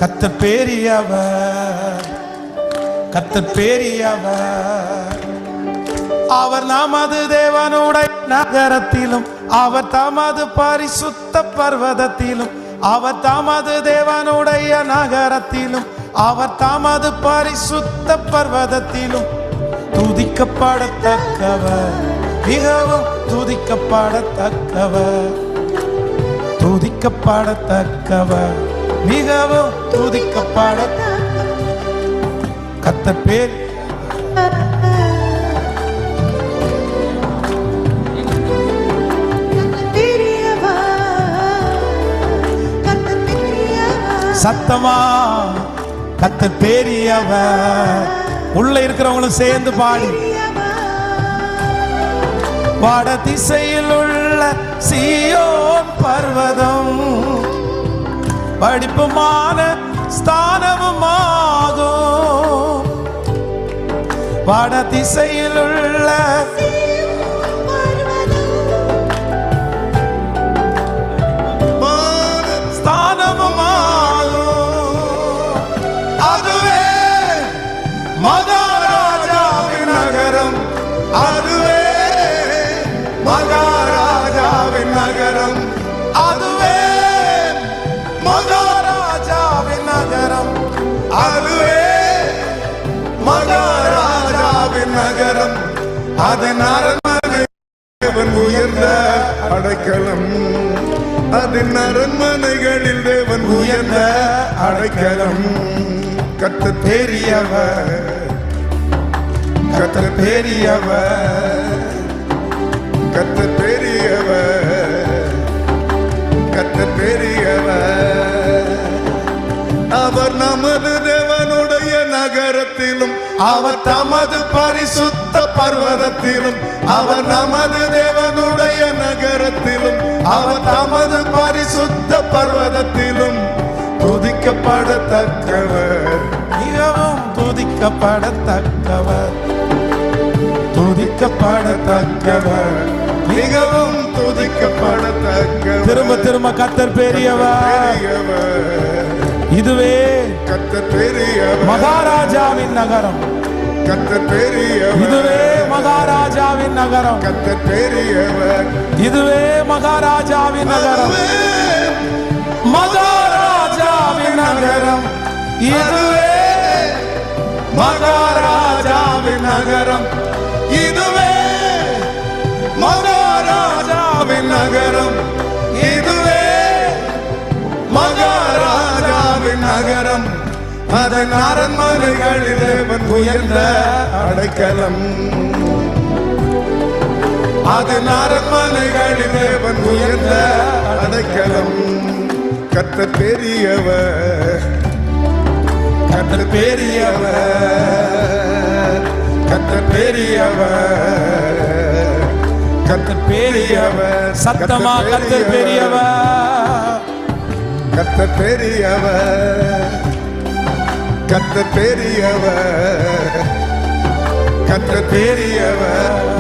கர்த்தர் பெரியவர், கர்த்தர் பெரியவர். அவர் நமது தேவனுடைய நகரத்திலும் அவர் தமது பரிசுத்த பர்வதத்திலும், அவர் தமது தேவனுடைய நகரத்திலும் அவர் தமது பரிசுத்த பர்வதத்திலும் துதிக்கப்படத்தக்கவர், மிகவும் துதிக்கப்படத்தக்கவர், துதிக்கப்படத்தக்கவர், மிகவும் துதிக்கப்பட. கர்த்தர் பேர் சத்தமா கர்த்தர் பெரியவர். உள்ள இருக்கிறவங்களும் சேர்ந்து பாடி. வட திசையில் உள்ள சீயோன் பர்வதம் படிப்புமான ஸ்தானமுமாகும். வட திசையில் உள்ள மகாராஜாவின் நகரம், அதுவே மகாராஜாவின் நகரம், அதுவே மகாராஜாவின் நகரம், அதுவே மகாராஜாவின் நகரம். அதன் அரண்மனை தேவன் உயர்ந்த அடைக்கலம், அதன் அரண்மனைகளில் தேவன் உயர்ந்த அடைக்கலம். கர்த்தர் பெரியவர், கர்த்தர் பெரியவர், கர்த்தர் பெரியவர், கர்த்தர் பெரியவர். அவர் நமது தேவனுடைய நகரத்திலும் அவர் தமது பரிசுத்த பர்வதத்திலும், அவர் நமது தேவனுடைய நகரத்திலும் அவர் தமது பரிசுத்த பர்வதத்திலும் துதிக்கப்படத்தக்கவர், மிகவும் துதிக்கப்படத்தக்கவர், துதிக்கப்படத்தக்கவர், மிகவும் துதிக்கப்படத்தக்கவர். திரும்ப திரும்ப கர்த்தர் பெரியவர், இதுவே கர்த்தர் பெரியவர், மகாராஜாவின் நகரம், கர்த்தர் பெரியவர், இதுவே மகாராஜாவின் நகரம், கர்த்தர் பெரியவர், இதுவே மகாராஜாவின் நகரம், மகாராஜாவின் நகரம், இதுவே மகாராஜாவின் நகரம், இதுவே மகாராஜாவின் நகரம், இதுவே மகாராஜாவின் நகரம். அதன் அரண்மனைகளில் தேவன் உயர்ந்த அடைக்கலம், அதன் அரண்மனைகளில் தேவன் உயர்ந்த அடைக்கலம். கர்த்தர் பெரியவர், கர்த்தர் பெரியவர், கர்த்தர் பெரியவர், கர்த்தர் பெரியவர். சத்தமா கர்த்தர் பெரியவர், கர்த்தர் பெரியவர், கர்த்தர் பெரியவர், கர்த்தர் பெரியவர்.